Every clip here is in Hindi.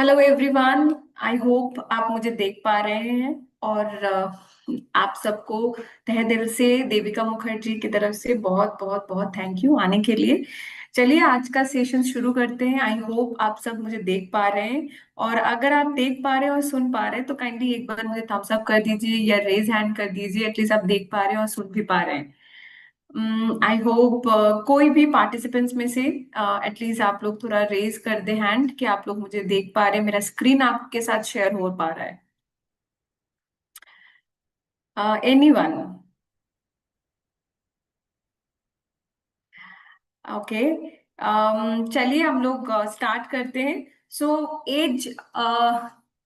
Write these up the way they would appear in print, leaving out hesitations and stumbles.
Hello everyone. आई होप आप मुझे देख पा रहे हैं और आप सबको तहे दिल से देविका मुखर्जी की तरफ से बहुत बहुत बहुत थैंक यू आने के लिए। चलिए आज का सेशन शुरू करते हैं। आई होप आप सब मुझे देख पा रहे हैं और अगर आप देख पा रहे हैं और सुन पा रहे हैं तो काइंडली एक बार मुझे थम्स अप कर दीजिए या रेज हैंड कर दीजिए। एटलीस्ट आप देख पा रहे हैं और सुन भी पा रहे हैं। आई होप कोई भी पार्टिसिपेंट्स में से एटलीस्ट आप लोग थोड़ा रेज कर दे हैंड कि आप लोग मुझे देख पा रहे हैं, मेरा स्क्रीन आपके साथ शेयर हो पा रहा है। एनीवन? ओके। चलिए हम लोग स्टार्ट करते हैं। सो एज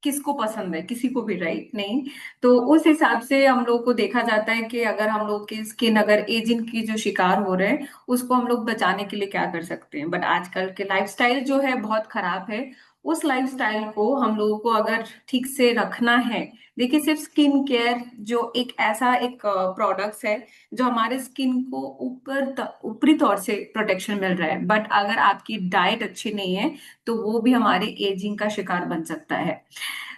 किसको पसंद है? किसी को भी, राइट? नहीं। तो उस हिसाब से हम लोग को देखा जाता है कि अगर हम लोग की स्किन अगर एजिंग की जो शिकार हो रहे हैं उसको हम लोग बचाने के लिए क्या कर सकते हैं। बट आजकल के लाइफस्टाइल जो है बहुत खराब है। उस लाइफस्टाइल को हम लोगों को अगर ठीक से रखना है, देखिए सिर्फ स्किन केयर जो एक ऐसा एक प्रोडक्ट्स है जो हमारे स्किन को ऊपरी तौर से प्रोटेक्शन मिल रहा है, बट अगर आपकी डाइट अच्छी नहीं है तो वो भी हमारे एजिंग का शिकार बन सकता है।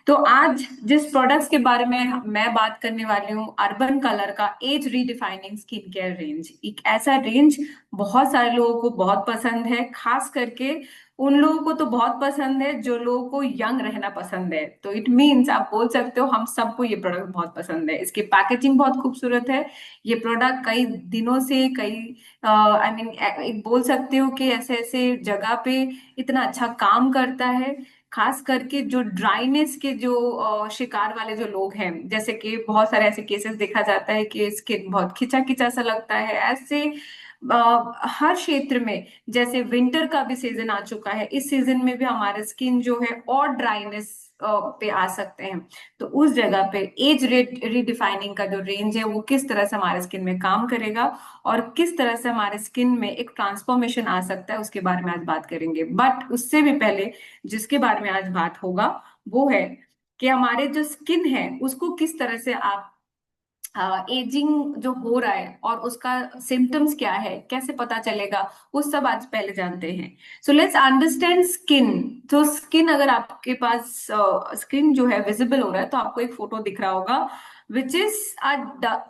तो आज जिस प्रोडक्ट्स के बारे में मैं बात करने वाली हूँ, अर्बन कलर का age redefining skin care range. एक ऐसा रेंज बहुत सारे लोगों को बहुत पसंद है, खास करके उन लोगों को तो बहुत पसंद है जो लोगों को यंग रहना पसंद है। तो इट मीन्स आप बोल सकते हो हम सबको ये प्रोडक्ट बहुत पसंद है। इसकी पैकेजिंग बहुत खूबसूरत है। ये प्रोडक्ट कई दिनों से कई आई मीन एक बोल सकते हो कि ऐसे ऐसे जगह पे इतना अच्छा काम करता है। खास करके जो ड्राइनेस के जो शिकार वाले जो लोग हैं, जैसे कि बहुत सारे ऐसे केसेस देखा जाता है कि स्किन बहुत खिंचा खिंचा सा लगता है, ऐसे हर क्षेत्र में। जैसे विंटर का भी सीजन आ चुका है, इस सीजन में भी हमारे स्किन जो है और ड्राइनेस पे आ सकते हैं। तो उस जगह पे एज रीडिफाइनिंग का जो रेंज है वो किस तरह से हमारे स्किन में काम करेगा और किस तरह से हमारे स्किन में एक ट्रांसफॉर्मेशन आ सकता है, उसके बारे में आज बात करेंगे। बट उससे भी पहले जिसके बारे में आज बात होगा वो है कि हमारे जो स्किन है उसको किस तरह से आप एजिंग जो हो रहा है और उसका सिम्टम्स क्या है, कैसे पता चलेगा, वो सब आज पहले जानते हैं। So let's understand skin. तो स्किन, अगर आपके पास स्किन जो है विजिबल हो रहा है तो आपको एक फोटो दिख रहा होगा, which is a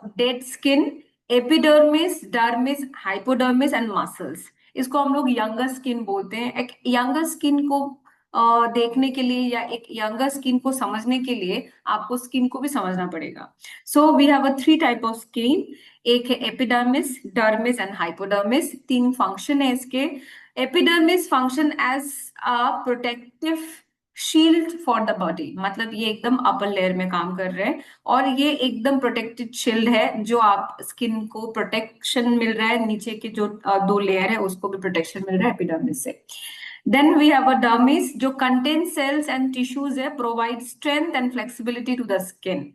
dead skin, epidermis, dermis, hypodermis and muscles. इसको हम लोग यंगर स्किन बोलते हैं। एक यंगर स्किन को देखने के लिए या एक यंगर स्किन को समझने के लिए आपको स्किन को भी समझना पड़ेगा। So we have a three type of skin. एक है एपिडर्मिस, डर्मिस एंड हाइपोडर्मिस। तीन फंक्शन है इसके। Epidermis function as a protective shield for the body, मतलब ये एकदम अपर लेयर में काम कर रहे हैं और ये एकदम प्रोटेक्टेड शील्ड है जो आप स्किन को प्रोटेक्शन मिल रहा है, नीचे के जो दो लेयर है उसको भी प्रोटेक्शन मिल रहा है एपिडर्मिस से। Then we have a dermis जो कंटेन सेल्स एंड टिश्यूज है, provide strength and flexibility to the skin.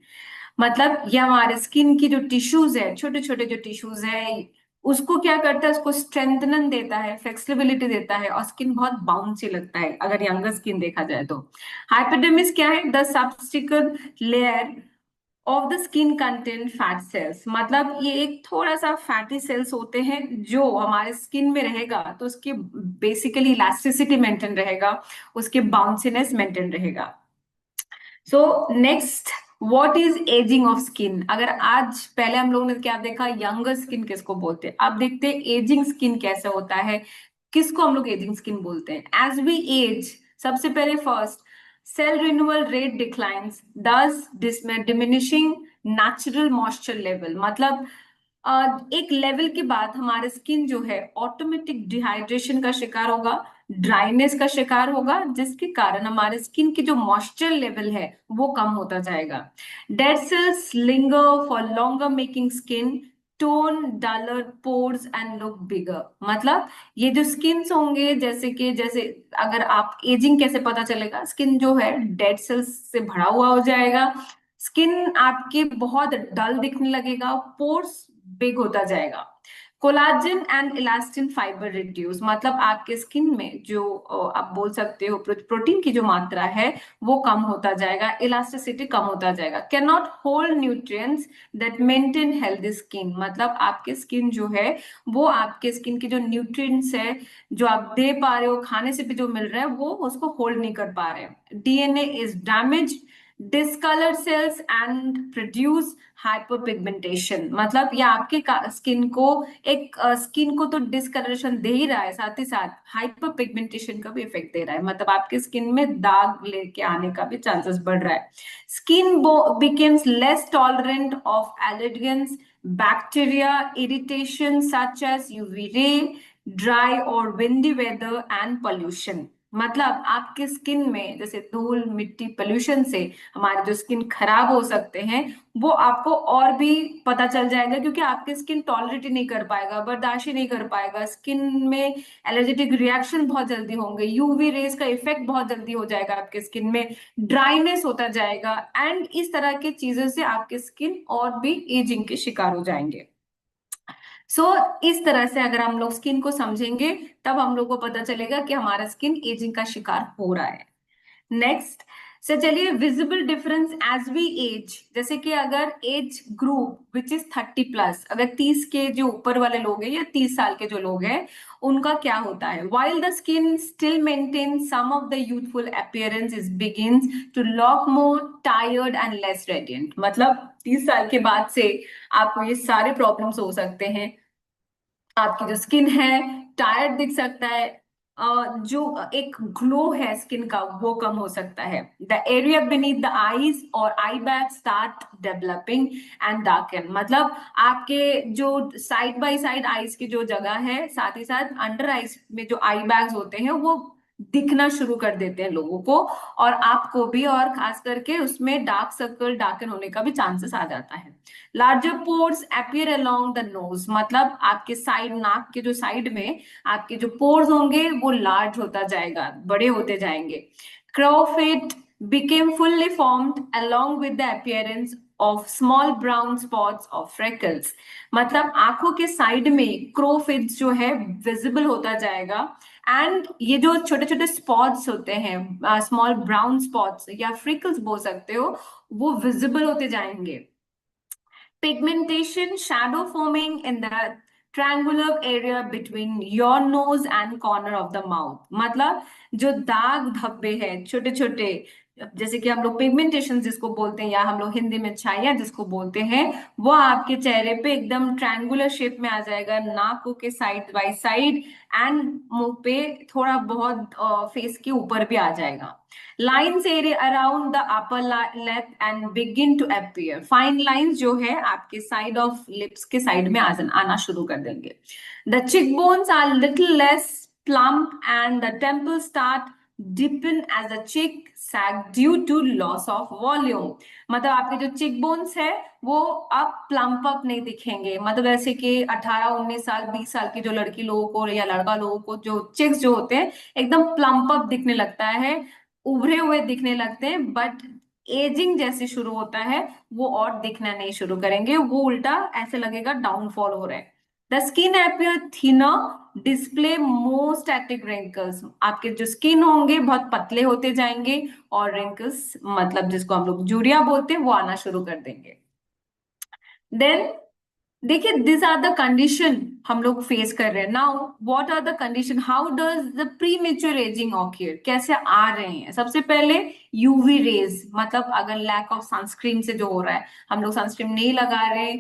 मतलब ये हमारे स्किन की जो टिश्यूज है, छोटे छोटे जो टिश्यूज है, उसको क्या करता है, उसको स्ट्रेंथनन देता है, फ्लेक्सिबिलिटी देता है और स्किन बहुत बाउंसी लगता है अगर यंगर स्किन देखा जाए तो। हाइपोडर्मिस क्या है? The subcutaneous layer of the skin content fat cells, मतलब ये एक थोड़ा सा फैटी सेल्स होते हैं जो हमारे स्किन में रहेगा तो उसकी बेसिकली इलास्टिसिटी मेंटेन रहेगा, उसके बाउंसीनेस मेंटेन रहेगा। So next, what is ageing of skin? अगर आज पहले हम लोगों ने क्या देखा, यंगर स्किन किसको बोलते हैं, अब देखते हैं एजिंग स्किन कैसे होता है, किसको हम लोग एजिंग स्किन बोलते हैं। एज वी एज, सबसे पहले first, cell renewal rate declines, thus diminishing natural moisture level. मतलब एक लेवल के बाद हमारे स्किन जो है ऑटोमेटिक डिहाइड्रेशन का शिकार होगा, ड्राइनेस का शिकार होगा, जिसके कारण हमारे स्किन की जो मॉइस्चर लेवल है वो कम होता जाएगा। Dead cells linger for longer making skin tone duller pores and look bigger. मतलब ये जो स्किन्स होंगे, जैसे कि जैसे अगर आप एजिंग कैसे पता चलेगा, स्किन जो है डेड सेल्स से भरा हुआ हो जाएगा, स्किन आपके बहुत डल दिखने लगेगा, पोर्स बिग होता जाएगा, collagen and elastin fibre reduce, मतलब आपके स्किन में जो आप बोल सकते हो प्रोटीन की जो मात्रा है वो कम होता जाएगा, इलास्टिसिटी कम होता जाएगा। Can not hold nutrients that maintain healthy skin, मतलब आपके स्किन जो है वो आपके स्किन के जो न्यूट्रिएंट्स है जो आप दे पा रहे हो, खाने से भी जो मिल रहा है वो उसको होल्ड नहीं कर पा रहे हैं। DNA is damage, discolour cells and produce hyperpigmentation, मतलब ये आपके स्किन को एक स्किन को तो डिस्कलरेशन दे ही रहा है, साथ ही साथ हाइपर पिगमेंटेशन का भी इफेक्ट दे रहा है, मतलब आपके स्किन में दाग लेके आने का भी चांसेस बढ़ रहा है। Skin becomes less tolerant of allergens, bacteria, irritation such as UV ray, dry और विंडी वेदर एंड पोल्यूशन, मतलब आपके स्किन में जैसे धूल मिट्टी पोल्यूशन से हमारे जो स्किन खराब हो सकते हैं वो आपको और भी पता चल जाएगा, क्योंकि आपकी स्किन टॉलरेट ही नहीं कर पाएगा, बर्दाश्त ही नहीं कर पाएगा, स्किन में एलर्जेटिक रिएक्शन बहुत जल्दी होंगे, यूवी रेज का इफेक्ट बहुत जल्दी हो जाएगा आपके स्किन में, ड्राइनेस होता जाएगा, एंड इस तरह की चीजों से आपके स्किन और भी एजिंग के शिकार हो जाएंगे। सो इस तरह से अगर हम लोग स्किन को समझेंगे तब हम लोग को पता चलेगा कि हमारा स्किन एजिंग का शिकार हो रहा है। नेक्स्ट से चलिए, visible difference as we age, जैसे कि अगर एज ग्रुप विच इज 30+, अगर 30 के जो ऊपर वाले लोग हैं या 30 साल के जो लोग हैं उनका क्या होता है, while the skin still maintains some of the youthful appearance, it begins to look more tired and less radiant, मतलब 30 साल के बाद से आपको ये सारे प्रॉब्लम्स हो सकते हैं, आपकी जो स्किन है टायर्ड दिख सकता है, जो एक ग्लो है स्किन का वो कम हो सकता है, the area beneath the eyes और eye bag start developing and darken, मतलब आपके जो साइड बाय साइड आईज की जो जगह है, साथ ही साथ अंडर आईज में जो आई बैग्स होते हैं वो दिखना शुरू कर देते हैं लोगों को और आपको भी, और खास करके उसमें डार्क सर्कल डार्कन होने का भी चांसेस आ जाता है। Larger pores appear along the nose, मतलब आपके साइड नाक के जो साइड में आपके जो पोर्स होंगे वो लार्ज होता जाएगा, बड़े होते जाएंगे। क्रोफिट became fully formed along with the appearance of small brown spots of freckles, मतलब आंखों के साइड में क्रोफिट्स जो है विजिबल होता जाएगा, एंड ये जो छोटे छोटे स्पॉट्स होते हैं, स्मॉल ब्राउन स्पॉट्स या फ्रिकल्स बोल सकते हो, वो विजिबल होते जाएंगे। Pigmentation, shadow forming in the triangular area between your nose and corner of the mouth, मतलब जो दाग धब्बे हैं छोटे छोटे, जैसे कि हम लोग पिगमेंटेशन जिसको बोलते हैं या हम लोग हिंदी में छाइया जिसको बोलते हैं, वो आपके चेहरे पे एकदम ट्रायंगुलर शेप में आ जाएगा, नाकों के साइड बाय साइड एंड मुंह पे थोड़ा बहुत फेस के ऊपर भी आ जाएगा। Lines area around the upper lip and begin to appear, fine lines जो है आपके साइड ऑफ लिप्स के साइड में आना शुरू कर देंगे। The cheek bones are little less plump and the temple start deepen as the cheek sag due to loss of volume, मतलब आपके जो चिक बोन्स है वो अब प्लम्प अप नहीं दिखेंगे, मतलब ऐसे कि 18 19 साल 20 साल की जो लड़की लोगों को या लड़का लोगों को जो चिक्स जो होते हैं एकदम प्लम्प अप दिखने लगता है, उभरे हुए दिखने लगते हैं, बट एजिंग जैसे शुरू होता है वो और दिखना नहीं शुरू करेंगे, वो उल्टा ऐसे लगेगा डाउनफॉल हो रहा है। The skin appear thinner, display more static wrinkles, आपके जो स्किन होंगे बहुत पतले होते जाएंगे और रिंकल्स मतलब जिसको हम लोग जूरिया बोलते हैं वो आना शुरू कर देंगे। देन देखिए, दिस आर द कंडीशन हम लोग फेस कर रहे हैं now, what are the condition, how does the premature ageing occur, कैसे आ रहे हैं। सबसे पहले यूवी रेज, मतलब अगर लैक ऑफ सनस्क्रीन से जो हो रहा है, हम लोग सनस्क्रीन नहीं लगा रहे,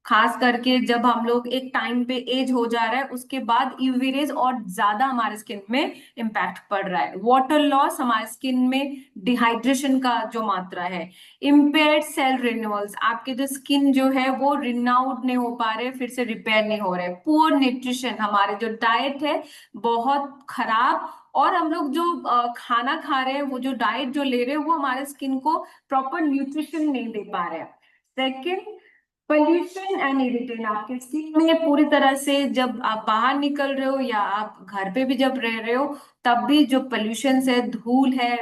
खास करके जब हम लोग एक टाइम पे एज हो जा रहा है उसके बाद यूवी रेज और ज्यादा हमारे स्किन में इम्पैक्ट पड़ रहा है। वाटर लॉस, हमारे स्किन में डिहाइड्रेशन का जो मात्रा है, इम्पेयर्ड सेल रिन्यूअल्स, आपके जो स्किन जो है वो रिनाउड नहीं हो पा रहे, फिर से रिपेयर नहीं हो रहे, पुअर न्यूट्रिशन, हमारे जो डाइट है बहुत खराब, और हम लोग जो खाना खा रहे हैं वो जो डाइट जो ले रहे हैं वो हमारे स्किन को प्रॉपर न्यूट्रिशन नहीं दे पा रहे हैं। सेकेंड, पोल्यूशन एंड इरिटेशन, आपके स्किन में पूरी तरह से जब आप बाहर निकल रहे हो या आप घर पे भी जब रह रहे हो तब भी जो पोल्यूशन है, धूल है,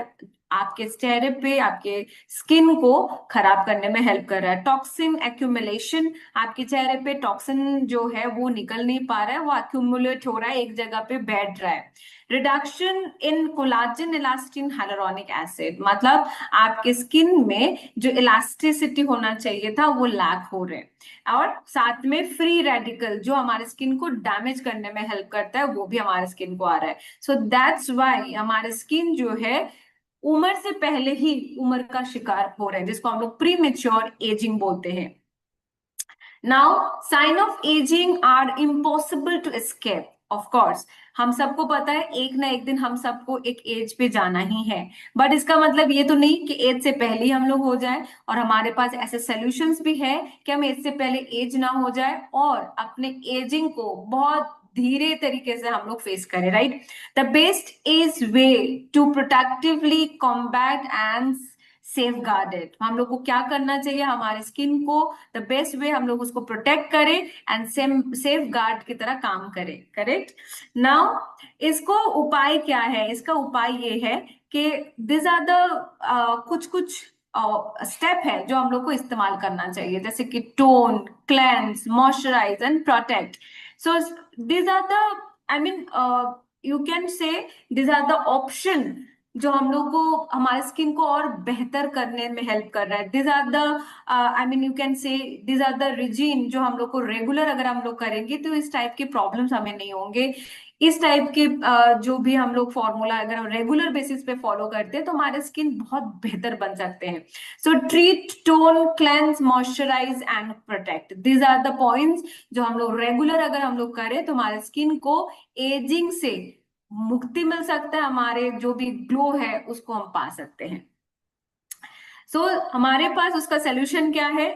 आपके चेहरे पे, आपके स्किन को खराब करने में हेल्प कर रहा है। टॉक्सिन एक्यूमुलेशन, आपके चेहरे पे टॉक्सिन जो है वो निकल नहीं पा रहा है, वो एक्यूमुलेट हो रहा है, एक जगह पे बैठ रहा है। Reduction in collagen elastin hyaluronic acid, मतलब आपके स्किन में जो इलास्टिसिटी होना चाहिए था वो लैक हो रहे हैं। और साथ में फ्री रेडिकल जो हमारे स्किन को डैमेज करने में हेल्प करता है वो भी हमारे स्किन को आ रहा है। सो दैट्स वाई हमारे स्किन जो है उम्र से पहले ही उम्र का शिकार हो रहे हैं, जिसको हम लोग प्री मेच्योर एजिंग बोलते हैं। Now sign of ageing are impossible to escape. Of course हम सबको पता है एक ना एक दिन हम सबको एक एज पे जाना ही है, बट इसका मतलब ये तो नहीं कि एज से पहले ही हम लोग हो जाए। और हमारे पास ऐसे सॉल्यूशंस भी है कि हम एज से पहले एज ना हो जाए और अपने एजिंग को बहुत धीरे तरीके से हम लोग फेस करें, right. The best is way to protectively combat and safeguarded. हम लोग को क्या करना चाहिए, हमारे स्किन को द बेस्ट वे हम लोग उसको प्रोटेक्ट करें एंड सेफ गार्ड की तरह काम करें, करेक्ट। नाउ इसको उपाय क्या है, इसका उपाय ये है कि दिस आर द कुछ कुछ स्टेप है जो हम लोग को इस्तेमाल करना चाहिए, जैसे कि tone, cleanse, moisturise and protect. So this are the, I mean, you can say this are the option जो हम लोग को हमारे स्किन को और बेहतर करने में हेल्प कर रहा है। This are the, I mean you can say this are the reason जो हम लोग को रेगुलर अगर हम लोग करेंगे तो इस टाइप के प्रॉब्लम्स हमें नहीं होंगे। इस टाइप के जो भी हम लोग फॉर्मूला अगर हम रेगुलर बेसिस पे फॉलो करते हैं तो हमारे स्किन बहुत बेहतर बन सकते हैं। So treat, tone, cleanse, moisturise and protect, these are the points जो हम लोग रेगुलर अगर हम लोग करें तो हमारे स्किन को एजिंग से मुक्ति मिल सकता है, हमारे जो भी ग्लो है उसको हम पा सकते हैं। हमारे पास उसका सोल्यूशन क्या है,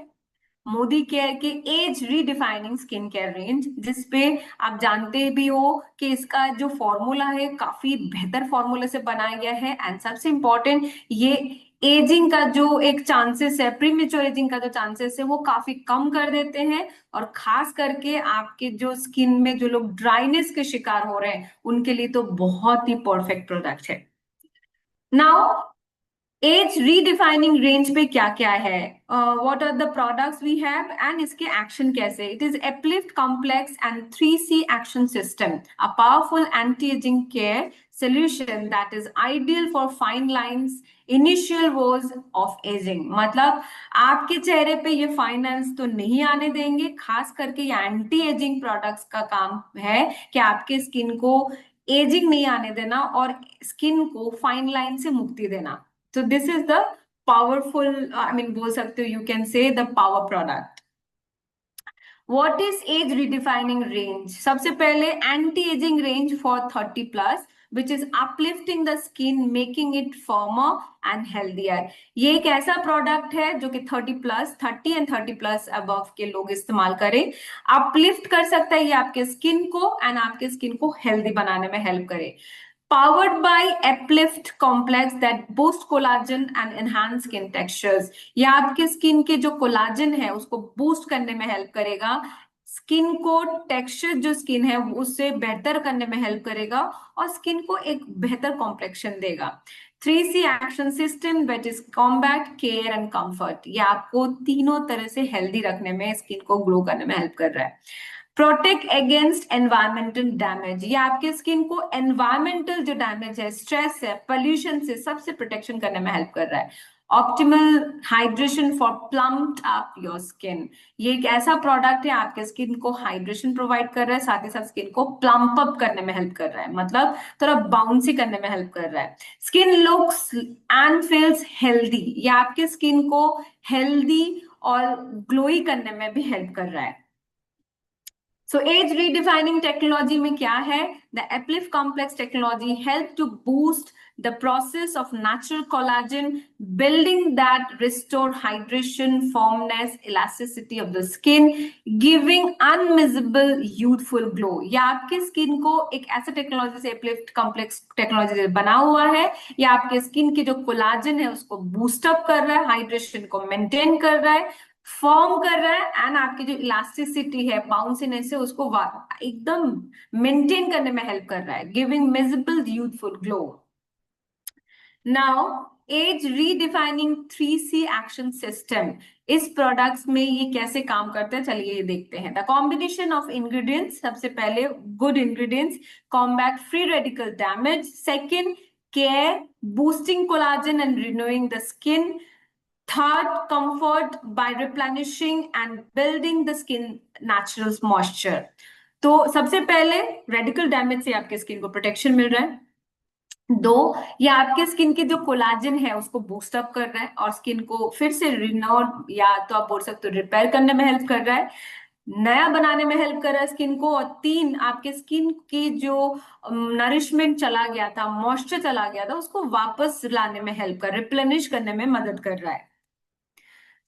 मोदी केयर के age redefining skin care range, जिसपे आप जानते भी हो कि इसका जो फॉर्मूला है काफी बेहतर फॉर्मूले से बनाया गया है। एंड सबसे इंपॉर्टेंट, ये एजिंग का जो एक चांसेस है, प्रीमेच्योर एजिंग का जो चांसेस है वो काफी कम कर देते हैं। और खास करके आपके जो स्किन में जो लोग ड्राइनेस के शिकार हो रहे हैं उनके लिए तो बहुत ही परफेक्ट प्रोडक्ट है। नाउ एज रीडिफाइनिंग रेंज पे क्या क्या है, what are the products we have and इसके एक्शन कैसे। It is uplift complex and 3C action system, a powerful anti aging care solution that is ideal for fine lines, initial woes of aging। मतलब आपके चेहरे पे ये फाइन लाइंस तो नहीं आने देंगे, खास करके ये एंटी एजिंग प्रोडक्ट्स का काम है कि आपके स्किन को एजिंग नहीं आने देना और स्किन को फाइन लाइन से मुक्ति देना। So this is the powerful, I mean बोल सकते हो, you can say the power product. What is age redefining range? सबसे पहले anti ageing range for 30+, which is uplifting the skin, making it firmer and healthier। ये एक ऐसा प्रोडक्ट है जो कि 30 एंड 30+ अबव के लोग इस्तेमाल करें। अपलिफ्ट कर सकता है ये आपके स्किन को एंड आपके स्किन को हेल्दी बनाने में हेल्प करे। Powered by Uplift Complex that boost collagen and enhance skin textures। ये आपके स्किन के जो कोलाजन है उसको बूस्ट करने में हेल्प करेगा, स्किन को टेक्सचर जो स्किन है उससे बेहतर करने में हेल्प करेगा और स्किन को एक बेहतर कॉम्प्लेक्शन देगा। 3C action system that is combat, care and comfort, ये आपको तीनों तरह से हेल्दी रखने में, स्किन को ग्लो करने में हेल्प कर रहा है। प्रोटेक्ट अगेंस्ट एनवायरमेंटल डैमेज, ये आपके स्किन को एनवायरमेंटल जो डैमेज है, स्ट्रेस है, पोल्यूशन से सबसे प्रोटेक्शन करने में हेल्प कर रहा है। Optimal hydration for plumped up your skin, ये एक ऐसा प्रोडक्ट है आपके स्किन को हाइड्रेशन प्रोवाइड कर रहा है, साथ ही साथ स्किन को प्लम्प अप करने में हेल्प कर रहा है, मतलब थोड़ा बाउंसी करने में हेल्प कर रहा है। Skin looks and feels healthy, ये आपके स्किन को हेल्दी और ग्लोई करने में भी हेल्प कर रहा है। सो एज रीडिफाइनिंग टेक्नोलॉजी में क्या है, the uplift complex technology help to boost the process of natural collagen, building that restore hydration, firmness, elasticity of the skin, giving unmissable youthful glow। या आपके स्किन को एक ऐसा टेक्नोलॉजी से, एप्लिफ्ट कॉम्प्लेक्स टेक्नोलॉजी से बना हुआ है, या आपके स्किन के जो कोलाजन है उसको बूस्ट अप कर रहा है, हाइड्रेशन को मेंटेन कर रहा है, फॉर्म कर रहा है एंड आपकी जो इलास्टिसिटी है, बाउंसीनेस है, उसको एकदम मेंटेन करने में हेल्प कर रहा है, giving visible youthful glow. Now age redefining 3C action system, इस प्रोडक्ट्स में ये कैसे काम करते हैं चलिए ये देखते हैं। द कॉम्बिनेशन ऑफ इंग्रेडिएंट्स, सबसे पहले good ingredients, combat free radical damage, second care boosting collagen and renewing the skin, third comfort by replenishing and building the skin natural moisture। तो सबसे पहले रेडिकल डैमेज से आपके स्किन को प्रोटेक्शन मिल रहा है। दो, ये आपके स्किन के जो कोलाजन है उसको बूस्ट अप कर रहा है और स्किन को फिर से रिनोव या तो आप बोल सकते हो रिपेयर करने में हेल्प कर रहा है, नया बनाने में हेल्प कर रहा है स्किन को। और तीन, आपके स्किन की जो नरिशमेंट चला गया था, मॉइस्चर चला गया था, उसको वापस लाने में हेल्प कर, रिप्लेनिश करने में मदद कर रहा है।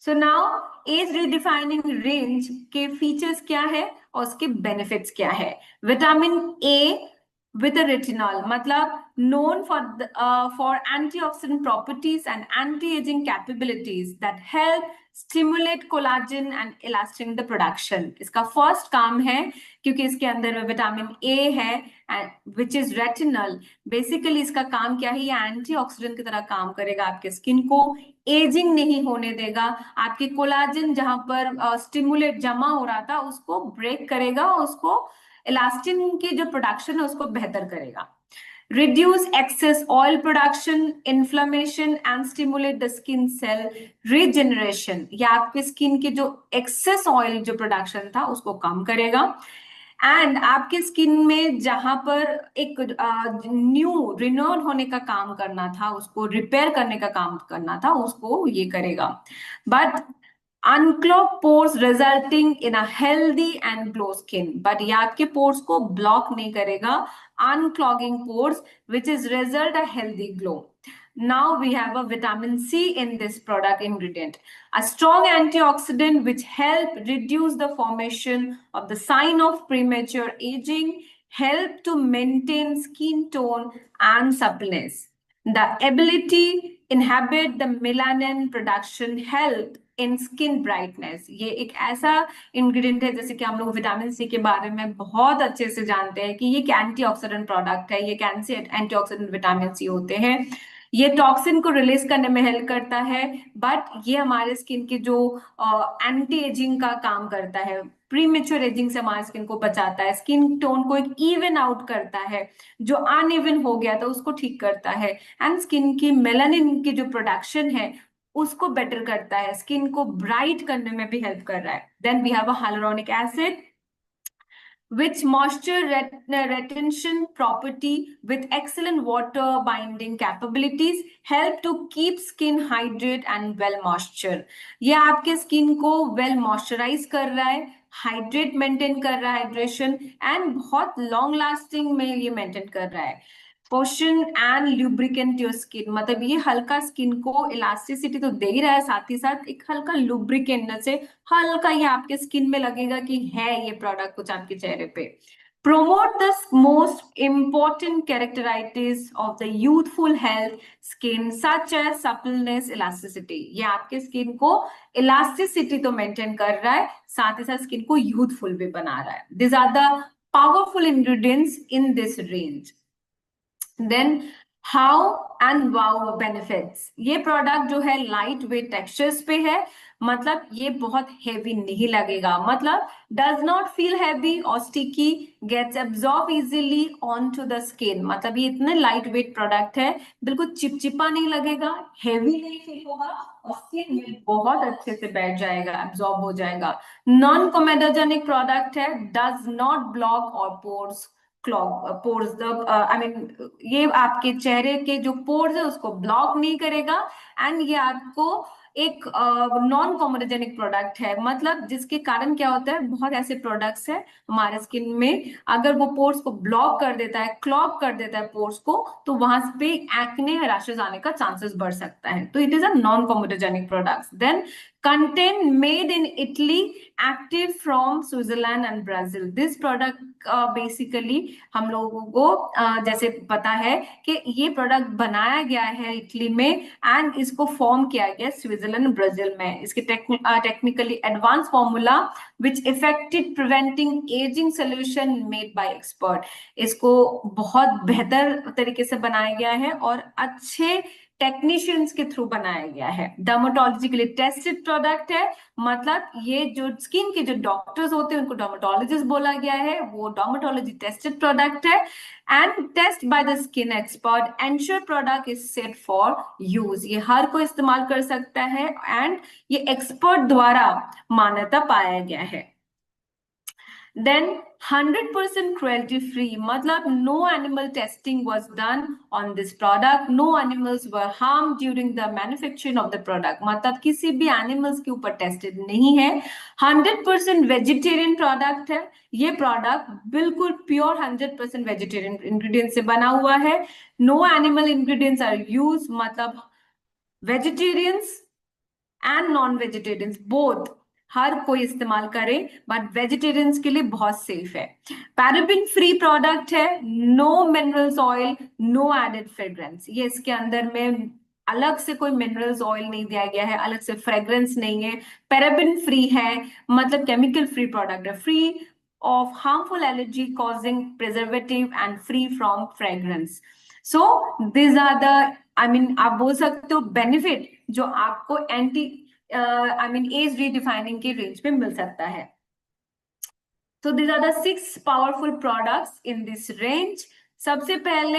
So now age redefining range के फीचर्स क्या है और उसके बेनिफिट्स क्या है। Vitamin A with a retinol, मतलब known for antioxidant properties and anti-aging capabilities that help stimulate collagen and elastin the production। इसका फर्स्ट काम है क्योंकि इसके अंदर में विटामिन ए है विच इज रेटिनल। बेसिकली इसका काम क्या है, ये एंटीऑक्सीडेंट की तरह काम करेगा, आपके स्किन को एजिंग नहीं होने देगा, आपके कोलाजन जहां पर स्टिमुलेट जमा हो रहा था उसको ब्रेक करेगा, उसको इलास्टिन की जो प्रोडक्शन है उसको बेहतर करेगा। Reduce excess oil production, inflammation and stimulate the skin cell regeneration, या आपके स्किन के जो एक्सेस ऑयल जो प्रोडक्शन था उसको कम करेगा। एंड आपके स्किन में जहां पर एक न्यू रिन्यूड होने का काम करना था, उसको रिपेयर करने का काम करना था, उसको ये करेगा। But unclog pores resulting in a healthy and glow skin, but ये आपके पोर्स को ब्लॉक नहीं करेगा, unclogging pores, which is result a healthy glow। Now we have a vitamin C in this product ingredient, a strong antioxidant which help reduce the formation of the sign of premature aging, help to maintain skin tone and suppleness, the ability inhibit the melanin production, help in skin brightness. ये एक ऐसा इंग्रेडिएंट है, जैसे कि हम लोग विटामिन सी के बारे में बहुत अच्छे से जानते हैं कि ये एक एंटीऑक्सीडेंट प्रोडक्ट है, ये कैंसी एंटीऑक्सीडेंट विटामिन सी होते हैं, ये टॉक्सिन को रिलीज करने में हेल्प करता है, बट ये हमारे स्किन के जो एंटी एजिंग का काम करता है, प्रीमेच्योर एजिंग से हमारे स्किन को बचाता है, स्किन टोन को एक इवन आउट करता है, जो अनइवन हो गया था उसको ठीक करता है, एंड स्किन की मेलानिन की जो प्रोडक्शन है उसको बेटर करता है, स्किन को ब्राइट करने में भी हेल्प कर रहा है। Then we have a hyaluronic acid which moisture retention property with excellent water binding capabilities, help to keep skin hydrated and well moisture। ये आपके स्किन को वेल मॉइस्चराइज कर रहा है, हाइड्रेट मेंटेन कर रहा है, हाइड्रेशन, एंड बहुत लॉन्ग लास्टिंग में ये मेंटेन कर रहा है। Portion and lubricant your skin, मतलब ये हल्का स्किन को इलास्टिसिटी तो दे ही रहा है, साथ ही साथ एक हल्का लुब्रिकेंट से हल्का ये आपके स्किन में लगेगा कि है ये प्रोडक्ट कुछ आपके चेहरे पे। promote the most important characteristics of the youthful health skin such as suppleness, elasticity। ये आपके स्किन को इलास्टिसिटी तो मेंटेन कर रहा है, साथ ही साथ स्किन को यूथफुल भी बना रहा है। These are the powerful ingredients in this range। Then how and wow benefits, ये प्रोडक्ट जो है लाइट वेट टेक्सचर्स पे है, मतलब ये बहुत हेवी नहीं लगेगा, मतलब डज नॉट फील हैवी और sticky, gets absorb easily on to the skin, मतलब ये इतने लाइट वेट प्रोडक्ट है, बिल्कुल चिपचिपा नहीं लगेगा, हेवी नहीं फील होगा और स्किन में बहुत अच्छे से बैठ जाएगा, एब्जॉर्ब हो जाएगा। नॉन कोमेडोजेनिक प्रोडक्ट है, डज नॉट ब्लॉक और pores clog pores the I mean ये आपके चेहरे के जो पोर्स है उसको ब्लॉक नहीं करेगा, एंड ये आपको एक नॉन कॉमेडोजेनिक प्रोडक्ट है, मतलब जिसके कारण क्या होता है, बहुत ऐसे प्रोडक्ट्स है हमारे स्किन में अगर वो पोर्स को ब्लॉक कर देता है, क्लॉग कर देता है पोर्स को, तो वहां पे एक्ने रैशेस आने का चांसेस बढ़ सकता है, तो it is a non comedogenic products. Then content made in Italy, active from Switzerland and Brazil. This product basically हम लोगों को जैसे पता है कि ये प्रोडक्ट बनाया गया है इटली में एंड इसको फॉर्म किया गया स्विट्जरलैंड ब्राजील में। इसके technically advance formula which affected preventing ageing solution made by expert, इसको बहुत बेहतर तरीके से बनाया गया है और अच्छे टेक्नीशियंस के थ्रू बनाया गया है। डर्मेटोलॉजी के लिए टेस्टेड प्रोडक्ट है, मतलब ये जो स्किन के जो डॉक्टर्स होते हैं उनको डर्मेटोलॉजिस्ट बोला गया है, वो डर्मेटोलॉजी टेस्टेड प्रोडक्ट है। And test by the skin expert ensure product is set for use, ये हर कोई इस्तेमाल कर सकता है एंड ये एक्सपर्ट द्वारा मान्यता पाया गया है। Then 100% cruelty free, मतलब no animal testing was done on this product, no animals were harmed during the manufacturing of the product, मतलब किसी भी animals के ऊपर tested नहीं है। 100% vegetarian product है, ये product बिल्कुल pure 100% vegetarian ingredients से बना हुआ है। No animal ingredients are used, मतलब vegetarians and non vegetarians both her कोई इस्तेमाल करे, बट वेजिटेरियंस के लिए बहुत सेफ है। पैराबिन फ्री प्रोडक्ट है, no minerals oil, no added fragrance, ये इसके अंदर में अलग से कोई मिनरल्स ऑयल नहीं दिया गया है, अलग से फ्रेग्रेंस नहीं है, पैराबिन फ्री है, मतलब केमिकल फ्री प्रोडक्ट है, free of harmful allergy causing preservative and free from fragrance. So this are the, I mean आप बोल सकते हो बेनिफिट जो आपको एंटी एज रीडिफाइनिंग के रेंज में मिल सकता है। So these are the 6 powerful products in this range. सबसे पहले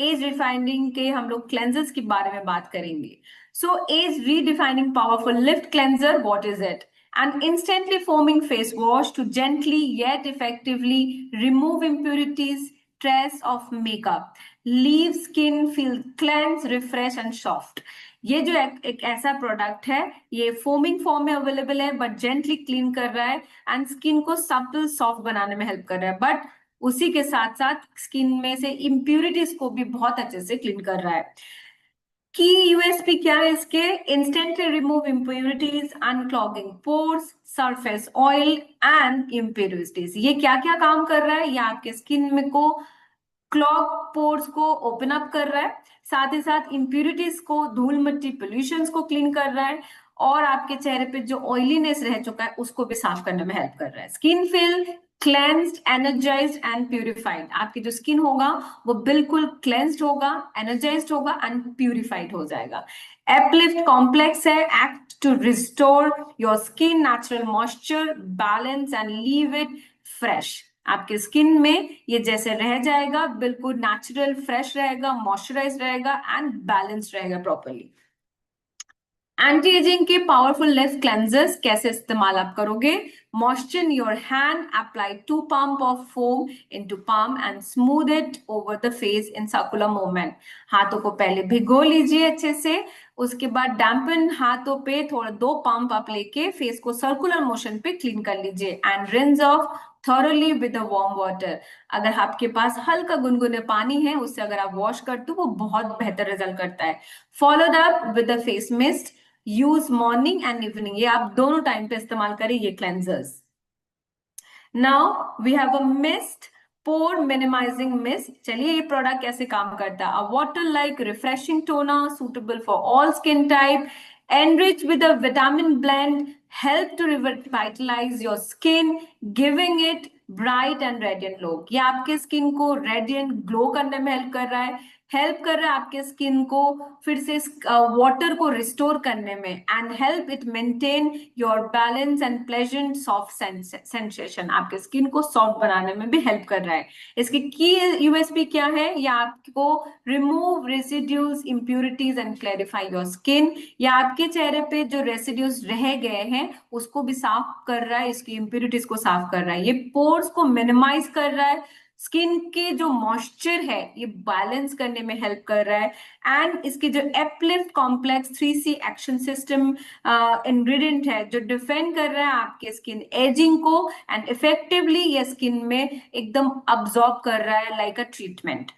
एज रिफाइनिंग के हम लोग क्लेंजर्स के बारे में बात करेंगे। So age redefining powerful lift cleanser, what is it? An instantly foaming face wash to gently yet effectively remove impurities, trace of makeup, leave skin feel cleansed, refresh and soft. ये जो एक ऐसा प्रोडक्ट है, ये फोमिंग फॉर्म में अवेलेबल है, बट जेंटली क्लीन कर रहा है एंड स्किन को सटल सॉफ्ट बनाने में हेल्प कर रहा है, बट उसी के साथ साथ स्किन में से इम्प्यूरिटीज को भी बहुत अच्छे से क्लीन कर रहा है। की यूएसपी क्या है इसके? Instantly remove impurities, unclogging pores, surface oil and impurities. ये क्या क्या काम कर रहा है? ये आपके स्किन में को क्लॉग पोर्स को ओपन अप कर रहा है, साथ ही साथ इम्प्यूरिटीज को, धूल मिट्टी पोल्यूशंस को क्लीन कर रहा है, और आपके चेहरे पे जो ऑयलीनेस रह चुका है उसको भी साफ करने में हेल्प कर रहा है। Skin feel cleansed, energised and purified, आपकी जो स्किन होगा वो बिल्कुल क्लेंस्ड होगा, एनर्जाइज्ड होगा एंड प्यूरिफाइड हो जाएगा। एपलिफ्ट कॉम्प्लेक्स है, act to restore your skin natural moisture, balance and leave it fresh. आपके स्किन में ये जैसे रह जाएगा, बिल्कुल नेचुरल फ्रेश रहेगा, मॉइस्चराइज रहेगा एंड बैलेंस रहेगा प्रॉपरली। एंटी एजिंग के पावरफुल लिफ्ट क्लेंजर्स कैसे इस्तेमाल आप करोगे? Moisture your hand, apply 2 pump of foam into palm and smooth it over the face in circular movement. हाथों को पहले भिगो लीजिए अच्छे से, उसके बाद डैम्पन हाथों पे थोड़ा 2 पंप आप लेके फेस को सर्कुलर मोशन पे क्लीन कर लीजिए and rinse of thoroughly with the warm water. अगर आपके पास हल्का गुनगुने पानी है उससे अगर आप वॉश करते हो वो बहुत बेहतर रिजल्ट करता है। Followed up with the face mist, use morning and evening, ये आप दोनों टाइम पे इस्तेमाल करें ये cleansers. Now we have a mist, pore minimising mist. चलिए ये प्रोडक्ट कैसे काम करता है? A water like refreshing toner suitable for all skin type, enriched with a vitamin blend, help to revitalize your skin, giving it bright and radiant look. ये आपके स्किन को रेडियंट ग्लो करने में हेल्प कर रहा है, हेल्प कर रहा है आपके स्किन को फिर से वाटर को रिस्टोर करने में and help it maintain your balance and pleasant soft sensation, आपके स्किन को सॉफ्ट बनाने में भी हेल्प कर रहा है। इसकी की यूएसपी क्या है? या आपको remove residues, impurities and clarify your skin, या आपके चेहरे पे जो रेसिड्यूज रह गए हैं उसको भी साफ कर रहा है, इसकी इम्प्यूरिटीज को साफ कर रहा है, ये पोर्स को मिनिमाइज कर रहा है, स्किन के जो मॉइस्चर है ये बैलेंस करने में हेल्प कर रहा है एंड इसके जो uplift complex 3C action system ingredient है जो डिफेंड कर रहा है आपके स्किन एजिंग को एंड इफेक्टिवली ये स्किन में एकदम अब्सॉर्ब कर रहा है like a treatment.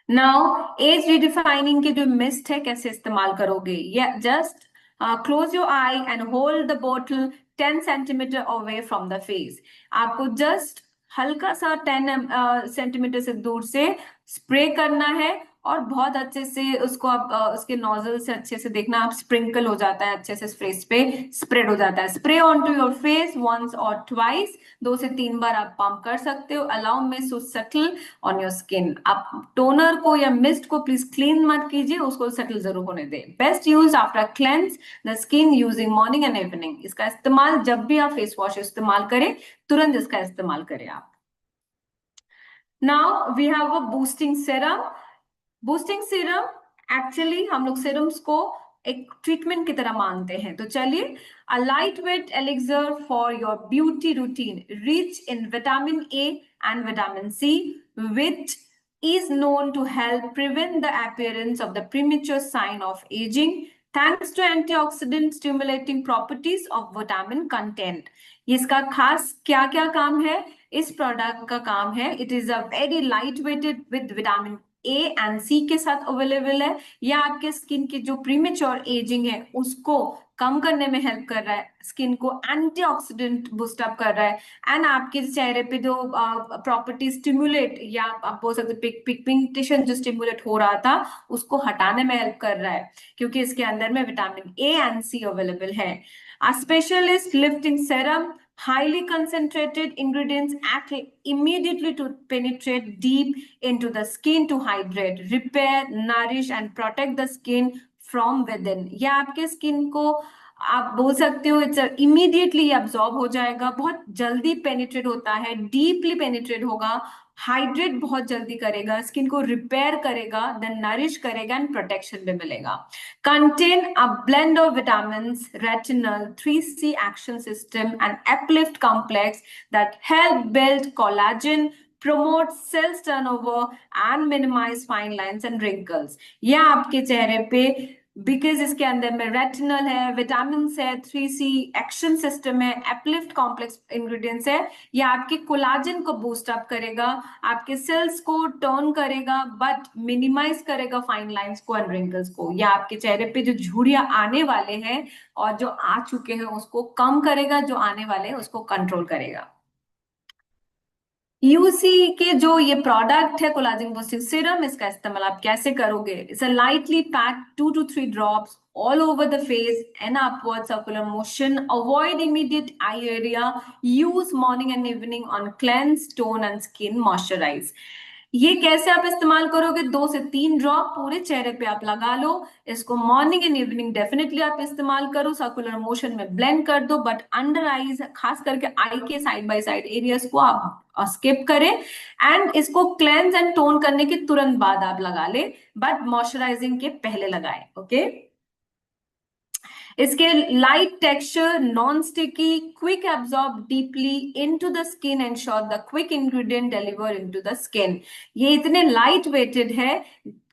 Now age redefining के जो मिस्ट है कैसे इस्तेमाल करोगे? या just close your eye and hold the बोतल 10 centimetre away from the face. आपको जस्ट हल्का सा 10 सेंटीमीटर से दूर से स्प्रे करना है और बहुत अच्छे से उसको आप उसके नोजल से अच्छे से देखना, आप स्प्रिंकल हो जाता है अच्छे से, फेस पे स्प्रेड हो जाता है। Spray on to your face once और ट्वाइस, 2 से 3 बार आप पंप कर सकते हो। Allow mist to settle on your skin. आप टोनर को या मिस्ट को प्लीज क्लीन मत कीजिए, उसको सेटल जरूर होने दें। Best use after cleanse the skin using morning and evening. इसका इस्तेमाल जब भी आप फेस वॉश इस्तेमाल करें, तुरंत इसका इस्तेमाल करें आप। Now we have a boosting serum. Boosting serum, actually हम लोग सीरम्स को एक ट्रीटमेंट की तरह मानते हैं, तो चलिए, a light weight elixir for your beauty routine, rich in vitamin A and vitamin C, which is known to help prevent the appearance of the premature sign of aging thanks to antioxidant stimulating properties of vitamin content। इसका खास क्या क्या काम है? इस प्रोडक्ट का काम है, it is a very light weighted with vitamin A and C के साथ अवेलेबल है। यह आपके स्किन की जो प्रीमेच्योर एजिंग है उसको कम करने में हेल्प कर रहा है, स्किन को एंटीऑक्सीडेंट बूस्ट अप कर रहा है, एंड आपके चेहरे पे जो प्रॉपर्टी स्टिमुलेट या आप बोल सकते पिगमेंटेशन जो स्टिमुलेट हो रहा था उसको हटाने में हेल्प कर रहा है, क्योंकि इसके अंदर में vitamin A and C available है। A specialist lifting serum, highly concentrated ingredients act immediately to penetrate deep into the skin to hydrate, repair, nourish and protect the skin from within। यह आपके स्किन को आप बोल सकते हो इट्स इमीडिएटली अब्सॉर्ब हो जाएगा, बहुत जल्दी पेनिट्रेट होता है, डीपली पेनिट्रेट होगा, हाइड्रेट बहुत जल्दी करेगा, स्किन को रिपेयर करेगा, देन नरिश करेगा एंड प्रोटेक्शन भी मिलेगा। Contain a blend of vitamins, retinol, 3C action system, and uplift complex that help build collagen, promote cells turnover, and minimize fine lines and wrinkles। यह आपके चेहरे पे, बिकॉज इसके अंदर में रेटिनल है, विटामिन है, 3C एक्शन सिस्टम है, अपलिफ्ट कॉम्प्लेक्स इंग्रेडिएंट्स है, ये आपके कोलाजन को बूस्ट अप करेगा, आपके सेल्स को टर्न करेगा, बट मिनिमाइज करेगा फाइन लाइंस को एंड रिंकल्स को। या आपके चेहरे पे जो झुर्रियां आने वाले हैं और जो आ चुके हैं उसको कम करेगा, जो आने वाले हैं उसको कंट्रोल करेगा। यूसी के जो ये प्रोडक्ट है कोलाजन बूस्टिंग सीरम, इसका इस्तेमाल आप कैसे करोगे? It's a lightly pack 2 to 3 drops all over the face in upward circular motion, avoid immediate eye area, use morning and evening on cleanse, tone and skin moisturize। ये कैसे आप इस्तेमाल करोगे? 2 से 3 ड्रॉप पूरे चेहरे पे आप लगा लो, इसको मॉर्निंग एंड इवनिंग डेफिनेटली आप इस्तेमाल करो, सर्कुलर मोशन में ब्लेंड कर दो, बट अंडर आईज, खास करके आई के साइड बाय साइड एरियाज को आप स्किप करें, एंड इसको क्लेंस एंड टोन करने के तुरंत बाद आप लगा ले, बट मॉइस्चराइजिंग के पहले लगाए, ओके। इसके light texture, non sticky, quick absorb deeply into the skin, ensure the quick ingredient deliver into the skin. ये इतने लाइट वेटेड है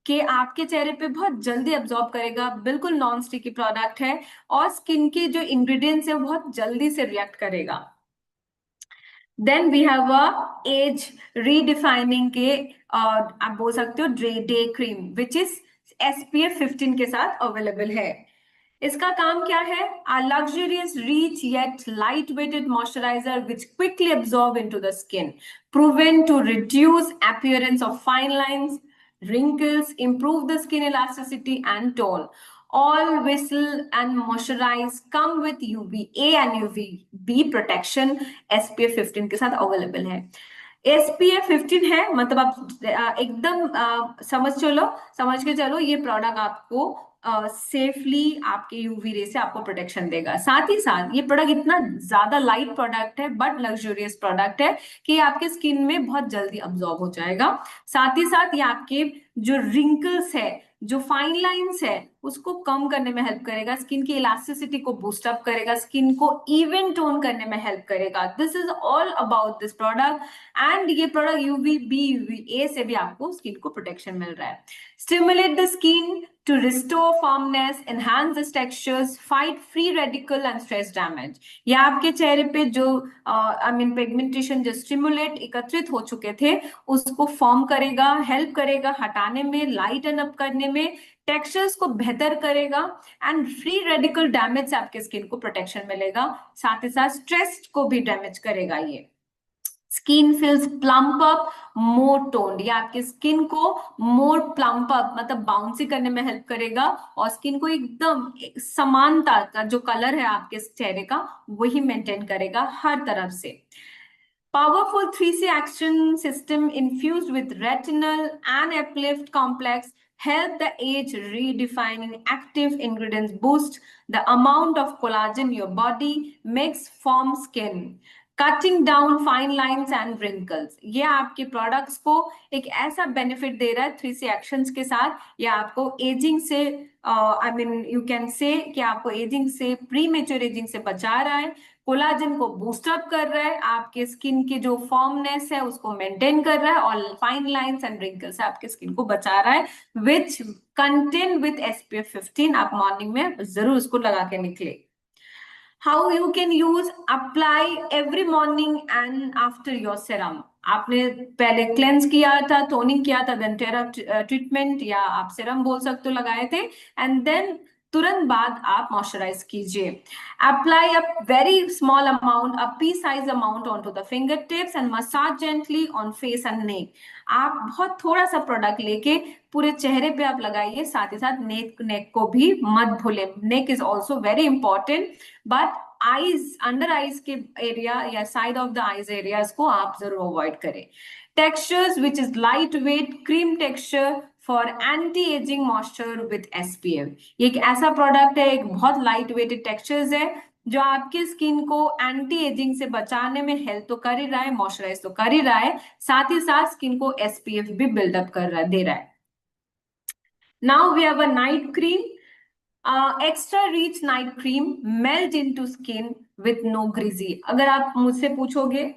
कि आपके चेहरे पे बहुत जल्दी एब्जॉर्ब करेगा, बिल्कुल नॉन स्टिकी प्रोडक्ट है, और स्किन के जो इंग्रेडिएंट्स है बहुत जल्दी से रिएक्ट करेगा। Then we have a age redefining के आप बोल सकते हो day cream, which is SPF 15 के साथ अवेलेबल है। इसका काम क्या है? A luxurious, rich yet light-weighted moisturizer which quickly absorb into the skin, proven to reduce appearance of fine lines, wrinkles, improve the skin elasticity and tone. All whistle and moisturize come with UVA and UVB protection, SPF 15 के साथ अवेलेबल है। SPF 15 है मतलब आप एकदम समझ के चलो, ये प्रोडक्ट आपको सेफली आपके यूवी रे से आपको प्रोटेक्शन देगा। साथ ही साथ ये प्रोडक्ट इतना ज्यादा लाइट प्रोडक्ट है बट लग्जूरियस प्रोडक्ट है कि आपके स्किन में बहुत जल्दी अब्जॉर्ब हो जाएगा। साथ ही साथ ये आपके जो रिंकल्स है, जो फाइन लाइंस है, उसको कम करने में हेल्प करेगा, स्किन की इलास्टिसिटी को बूस्ट अप करेगा, स्किन को इवन टोन करने में हेल्प करेगा। This is all about this product, and ये प्रोडक्ट UVB UVA से भी आपको स्किन को प्रोटेक्शन मिल रहा है। Stimulate the skin to restore firmness, enhance the textures, fight free radical and stress damage। या आपके चेहरे पे जो पिगमेंटेशन जो स्टिमुलेट एकत्रित हो चुके थे उसको फॉर्म करेगा, हेल्प करेगा हटाने में, लाइटन अप करने में, टेक्सचर्स को बेहतर करेगा, एंड फ्री रेडिकल डैमेज से आपके स्किन को प्रोटेक्शन मिलेगा। साथ ही साथ स्ट्रेस को भी डैमेज करेगा ये। Skin feels plump up, more toned। ये आपके स्किन को more plump up मतलब बाउंसी करने में हेल्प करेगा, और स्किन को एकदम समानता का जो कलर है आपके चेहरे का वही मेंटेन करेगा हर तरफ से। Powerful 3C action system infused with retinol and uplift complex help the age redefining active ingredients boost the amount of collagen your body makes form skin, cutting down fine lines and wrinkles। ये आपके प्रोडक्ट्स को एक ऐसा बेनिफिट दे रहा है 3C एक्शंस के साथ। ये आपको एजिंग से आई मीन यू कैन से कि आपको एजिंग से, प्री मेच्योर एजिंग से बचा रहा है, कोलाजन को बूस्ट अप कर रहा है, आपके स्किन की जो फॉर्मनेस है उसको मेंटेन कर रहा है, और फाइन लाइंस एंड रिंकल्स से आपके स्किन को बचा रहा है, विच कंटेन विथ SPF 15। आप मॉर्निंग में जरूर उसको लगा के निकले। How you can use, apply every morning and after your serum. आपने पहले क्लेंस किया था, टोनिंग किया था, देन ट्रीटमेंट या आप सेरम बोल सकते हो लगाए थे, एंड देन तुरंत बाद आप मॉइस्चराइज कीजिए। Apply a very small amount, a pea size amount on to the finger tips and massage gently on face and neck. आप बहुत थोड़ा सा प्रोडक्ट लेके पूरे चेहरे पे आप लगाइए, साथ ही साथ नेक को भी मत भूले। Neck is also very important, but eyes, under eyes के एरिया या side of the eyes areas को आप जरूर अवॉइड करें। Textures which is light weight cream texture for anti ageing moisture with SPF। ये एक ऐसा प्रोडक्ट है, एक बहुत लाइट वेटेड टेक्सचर्स है जो आपकी स्किन को एंटी एजिंग से बचाने में हेल्प तो कर ही रहा है, मॉइस्चराइज तो कर ही रहा है, साथ ही साथ स्किन को SPF भी बिल्डअप कर रहा है, दे रहा है। Now we have a night cream, extra rich night cream melt into skin with no greasy. अगर आप मुझसे पूछोगे,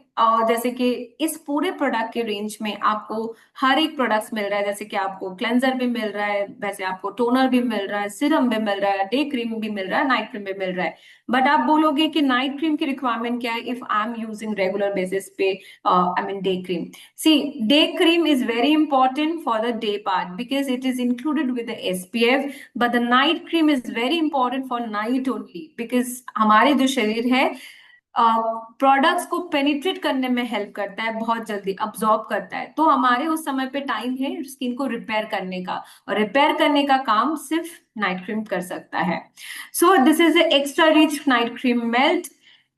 जैसे कि इस पूरे प्रोडक्ट के रेंज में आपको हर एक प्रोडक्ट्स मिल रहा है, जैसे कि आपको क्लेंजर भी मिल रहा है, वैसे आपको टोनर भी मिल रहा है, सीरम भी मिल रहा है, डे क्रीम भी मिल रहा है, नाइट क्रीम भी मिल रहा है। बट आप बोलोगे कि नाइट क्रीम की रिक्वायरमेंट क्या है if I am using regular basis पे, I mean day cream. See, day cream is very important for the day part because it is included with the SPF, but the night cream is very important for night only because हमारे जो शरीर है प्रोडक्ट्स को पेनिट्रेट करने में हेल्प करता है, बहुत जल्दी अब्सॉर्ब करता है, तो हमारे उस समय पे टाइम है स्किन को रिपेयर करने का, और रिपेयर करने का काम सिर्फ नाइट क्रीम कर सकता है। So this is extra rich night cream melt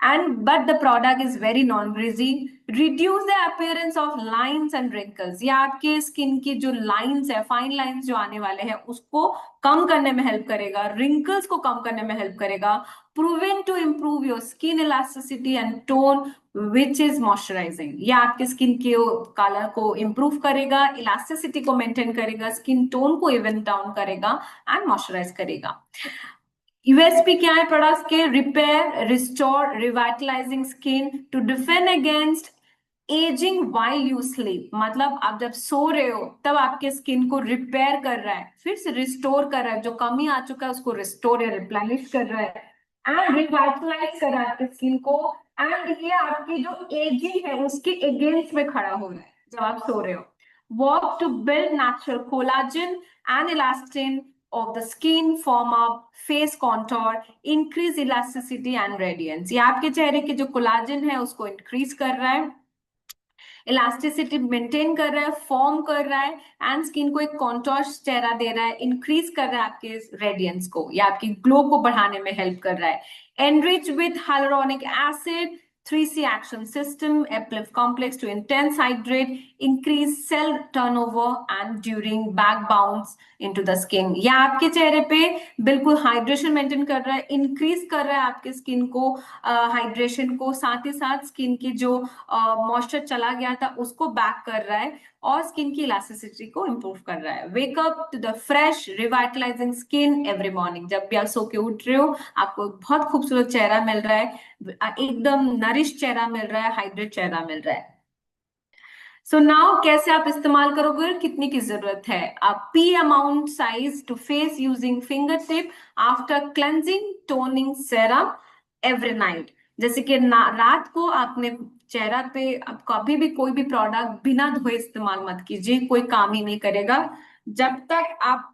and but the product is very non-greasy, reduce the appearance of lines and wrinkles। ये आपके स्किन की जो लाइंस है, फाइन लाइंस जो आने वाले हैं उसको कम करने में हेल्प करेगा, रिंकल्स को कम करने में हेल्प करेगा, proven to improve your skin elasticity and tone which is moisturizing। ये आपके स्किन के कलर को इंप्रूव करेगा, इलास्टिसिटी को मेंटेन करेगा, स्किन टोन को इवन डाउन करेगा एंड मॉइस्चराइज करेगा। यूएसपी क्या है प्रोडक्ट्स के, repair, restore, revitalising skin to defend against ageing while you sleep. मतलब आप जब सो रहे हो तब आपके स्किन को रिपेयर कर रहा है, फिर से रिस्टोर कर रहा है, जो कमी आ चुका है उसको रिस्टोर या रिप्लेनिश कर रहा है, एंड रिवाइटलाइज कर रहा है आपकी स्किन को, एंड ये आपकी जो एजिंग है उसके अगेंस्ट में खड़ा हो रहा है जब आप सो रहे हो। Work to build natural collagen and elastin of the skin, form up face contour, increase elasticity and radiance। ये आपके चेहरे के जो कोलाजन है उसको इंक्रीज कर रहा है, इलास्टिसिटी मेंटेन कर रहा है, फॉर्म कर रहा है, एंड स्किन को एक कॉन्टोर चेहरा दे रहा है, इंक्रीज कर रहा है आपके रेडियंस को या आपकी ग्लो को बढ़ाने में हेल्प कर रहा है। Enrich with hyaluronic acid, 3C action system, uplift complex to intense hydrate, increase cell turnover and during back bounce into the skin। या आपके चेहरे पे बिल्कुल हाइड्रेशन मेंटेन कर रहा है, इंक्रीज कर रहा है आपके स्किन को, हाइड्रेशन को, साथ ही साथ स्किन की जो मॉइस्चर चला गया था उसको बैक कर रहा है, और स्किन की इलास्टिसिटी को इंप्रूव कर रहा है। Wake up to the fresh revitalising skin every morning. जब भी आप सो के उठ रहे हो आपको बहुत खूबसूरत चेहरा मिल रहा है, एकदम नरिश चेहरा मिल रहा है, हाइड्रेट चेहरा मिल रहा है। सो नाउ कैसे आप इस्तेमाल करोगे और कितनी की जरूरत है। आप pea amount size to face using finger tip after cleansing toning serum every night. जैसे कि रात को आपने चेहरा पे आप कभी भी कोई भी प्रोडक्ट बिना धोए इस्तेमाल मत कीजिए, कोई काम ही नहीं करेगा जब तक आप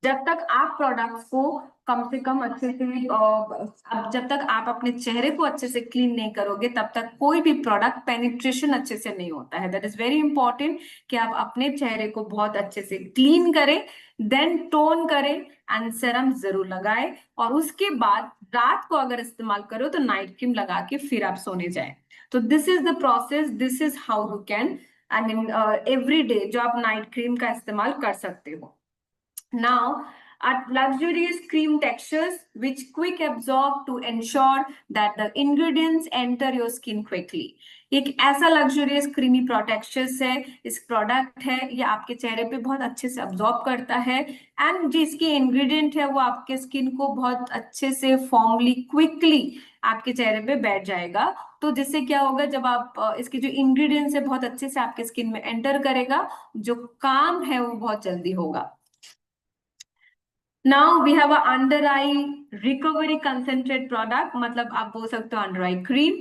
जब तक आप प्रोडक्ट्स को कम से कम अच्छे से अब जब तक आप अपने चेहरे को अच्छे से क्लीन नहीं करोगे तब तक कोई भी प्रोडक्ट पेनिट्रेशन अच्छे से नहीं होता है। दैट इज वेरी इंपॉर्टेंट कि आप अपने चेहरे को बहुत अच्छे से क्लीन करें, देन टोन करें एंड सीरम जरूर लगाएं, और उसके बाद रात को अगर इस्तेमाल करो तो नाइट क्रीम लगा के फिर आप सोने जाएं। तो this is the process, this is how you can I mean every day जो आप नाइट क्रीम का इस्तेमाल कर सकते हो। Now, are luxurious cream textures which quick absorb to ensure that the ingredients enter your skin quickly. एक ऐसा लग्जूरियस क्रीमी प्रोटेक्शर्स है, इस प्रोडक्ट है, ये आपके चेहरे पे बहुत अच्छे से अब्जॉर्ब करता है एंड जिसके इंग्रेडिएंट है वो आपके स्किन को बहुत अच्छे से फॉर्मली क्विकली आपके चेहरे पे बैठ जाएगा। तो जिससे क्या होगा, जब आप इसके जो इंग्रेडिएंट्स है बहुत अच्छे से आपके स्किन में एंटर करेगा, जो काम है वो बहुत जल्दी होगा। Now we have a under eye recovery concentrate product, मतलब आप बोल सकते हो under eye cream,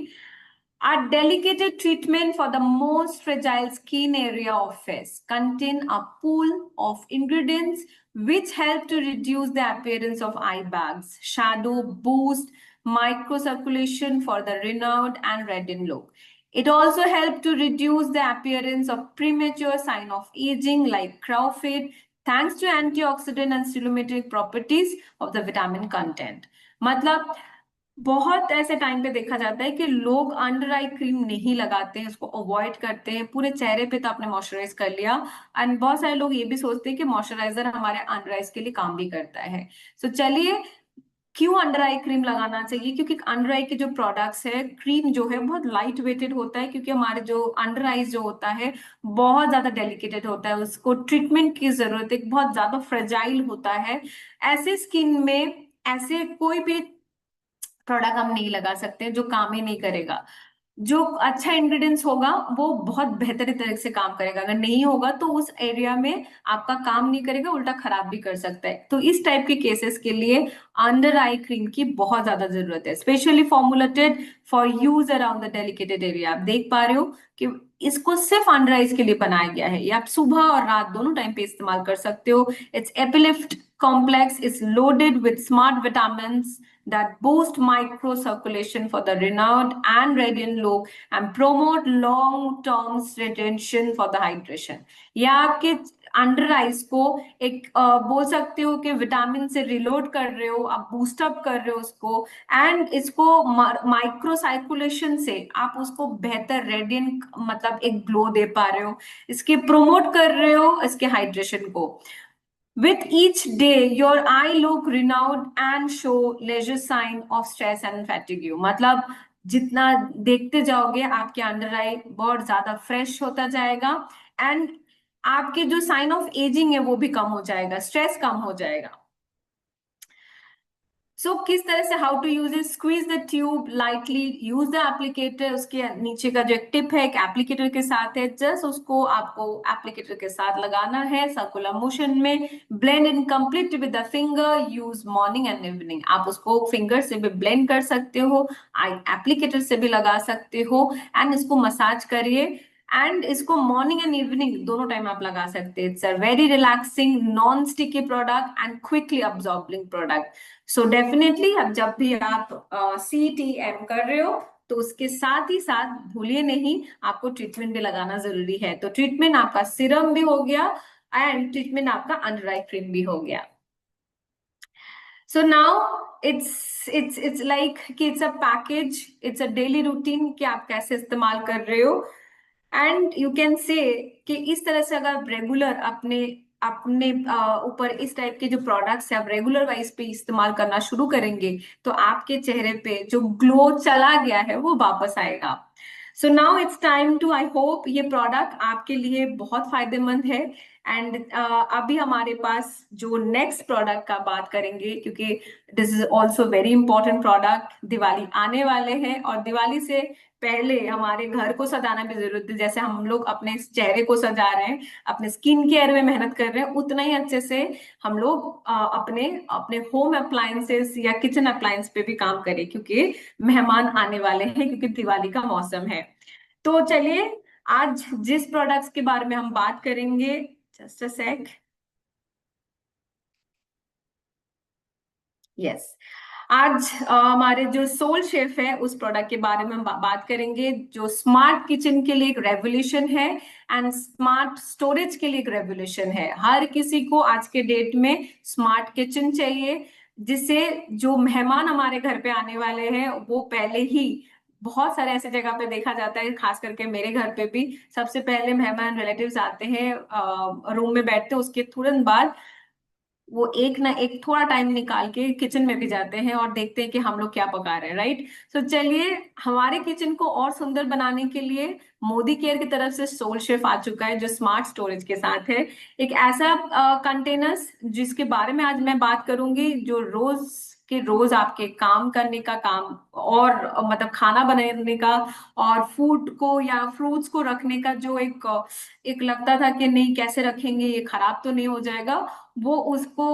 a delicate treatment for the most fragile skin area of face, contain a pool of ingredients which help to reduce the appearance of eye bags, shadow, boost microcirculation for the renowned and reddened look. It also helps to reduce the appearance of premature sign of aging like crowfit, thanks to antioxidant and stimulating properties of the vitamin content. मतलब बहुत ऐसे टाइम पे देखा जाता है कि लोग अंडर आई क्रीम नहीं लगाते हैं, उसको अवॉइड करते हैं, पूरे चेहरे पे तो आपने मॉइस्चराइज कर लिया, एंड बहुत सारे लोग ये भी सोचते हैं कि मॉइस्चराइजर हमारे अंडर आईज के लिए काम भी करता है। सो चलिए, क्यों अंडर आई क्रीम लगाना चाहिए? क्योंकि अंडर आई के जो प्रोडक्ट्स है, क्रीम जो है बहुत लाइट वेटेड होता है, क्योंकि हमारे जो अंडर आईज जो होता है बहुत ज्यादा डेलिकेटेड होता है, उसको ट्रीटमेंट की जरूरत है, बहुत ज्यादा फ्रेजाइल होता है। ऐसे स्किन में ऐसे कोई भी प्रोडक्ट हम नहीं लगा सकते जो काम ही नहीं करेगा। जो अच्छा इंग्रेडिएंट्स होगा वो बहुत बेहतरीन तरह से काम करेगा, अगर नहीं होगा तो उस एरिया में आपका काम नहीं करेगा, उल्टा खराब भी कर सकता है। तो इस टाइप के केसेस के लिए अंडर आई क्रीम की बहुत ज्यादा जरूरत है, specially formulated for use around the delicated area. आप देख पा रहे हो कि इसको सिर्फ अंडर आइज के लिए बनाया गया है, ये आप सुबह और रात दोनों टाइम पे इस्तेमाल कर सकते हो। It's uplift complex is loaded with smart vitamins that boost microcirculation for the renowned and radiant look and promote long-term retention for the hydration. या आपके अंडर आइज को एक बोल सकते हो कि विटामिन से रिलोड कर रहे हो, आप बूस्ट अप कर रहे हो उसको, एंड इसको माइक्रो साइकुलेशन से आप उसको बेहतर रेडियंट मतलब एक ग्लो दे पा रहे हो, इसके प्रोमोट कर रहे हो इसके हाइड्रेशन को। With each day, your eye look renewed and show leisure sign of stress and fatigue. मतलब जितना देखते जाओगे आपके अंडर आई बहुत ज्यादा फ्रेश होता जाएगा, एंड आपके जो साइन ऑफ एजिंग है वो भी कम हो जाएगा, स्ट्रेस कम हो जाएगा। सो किस तरह से, how to use it? Squeeze the tube lightly, use the applicator, उसके नीचे का जो एक टिप है एक एप्लीकेटर के साथ है, जस्ट उसको आपको एप्लीकेटर के साथ लगाना है सर्कुलर मोशन में। Blend in complete with the finger, use morning and evening. आप उसको फिंगर से भी ब्लेंड कर सकते हो, एप्लीकेटर से भी लगा सकते हो, एंड इसको मसाज करिए, एंड इसको मॉर्निंग एंड इवनिंग दोनों टाइम आप लगा सकते हैं। It's a very relaxing non sticky product and quickly absorbing product. So definitely अब जब भी आप CTM कर रहे हो तो उसके साथ ही साथ भूलिए नहीं, आपको ट्रीटमेंट भी लगाना जरूरी है। तो ट्रीटमेंट आपका सिरम भी हो गया एंड ट्रीटमेंट आपका अंडर आई क्रीम भी हो गया। सो नाउ इट्स लाइक कि it's a package, it's a daily routine कि आप कैसे इस्तेमाल कर रहे हो, एंड यू कैन से कि इस तरह से अगर आप रेगुलर अपने अपने ऊपर इस टाइप के जो प्रोडक्ट्स है आप रेगुलर वाइज पे इस्तेमाल करना शुरू करेंगे तो आपके चेहरे पे जो ग्लो चला गया है वो वापस आएगा। So now it's time to, I hope ये प्रोडक्ट आपके लिए बहुत फायदेमंद है। एंड अभी हमारे पास जो नेक्स्ट प्रोडक्ट का बात करेंगे, क्योंकि this is also very important product, Diwali आने वाले हैं और दिवाली से पहले हमारे घर को सजाना भी जरूरत है। जैसे हम लोग अपने चेहरे को सजा रहे हैं, अपने स्किन केयर में मेहनत कर रहे हैं, उतना ही अच्छे से हम लोग अपने अपने होम अप्लायंसेस या किचन अप्लायंस पे भी काम करें, क्योंकि मेहमान आने वाले हैं, क्योंकि दिवाली का मौसम है। तो चलिए, आज जिस प्रोडक्ट्स के बारे में हम बात करेंगे, जस्ट अ सेक, यस। आज हमारे जो सोल शेफ है उस प्रोडक्ट के बारे में हम बात करेंगे, जो स्मार्ट किचन के लिए एक रेवोल्यूशन है एंड स्मार्ट स्टोरेज के लिए एक रेवोल्यूशन है। हर किसी को आज के डेट में स्मार्ट किचन चाहिए, जिससे जो मेहमान हमारे घर पे आने वाले हैं वो पहले ही, बहुत सारे ऐसे जगह पे देखा जाता है, खास करके मेरे घर पे भी, सबसे पहले मेहमान रिलेटिव्स आते हैं, रूम में बैठते हैं, उसके तुरंत बाद वो एक ना एक थोड़ा टाइम निकाल के किचन में भी जाते हैं और देखते हैं कि हम लोग क्या पका रहे हैं, राइट। सो चलिए, हमारे किचन को और सुंदर बनाने के लिए मोदी केयर की तरफ से सोल शेफ आ चुका है, जो स्मार्ट स्टोरेज के साथ है। एक ऐसा कंटेनर्स जिसके बारे में आज मैं बात करूंगी, जो रोज के रोज आपके काम करने का काम, और मतलब खाना बनाने का, और फूड को या फ्रूट्स को रखने का जो एक लगता था कि नहीं कैसे रखेंगे, ये खराब तो नहीं हो जाएगा, वो उसको,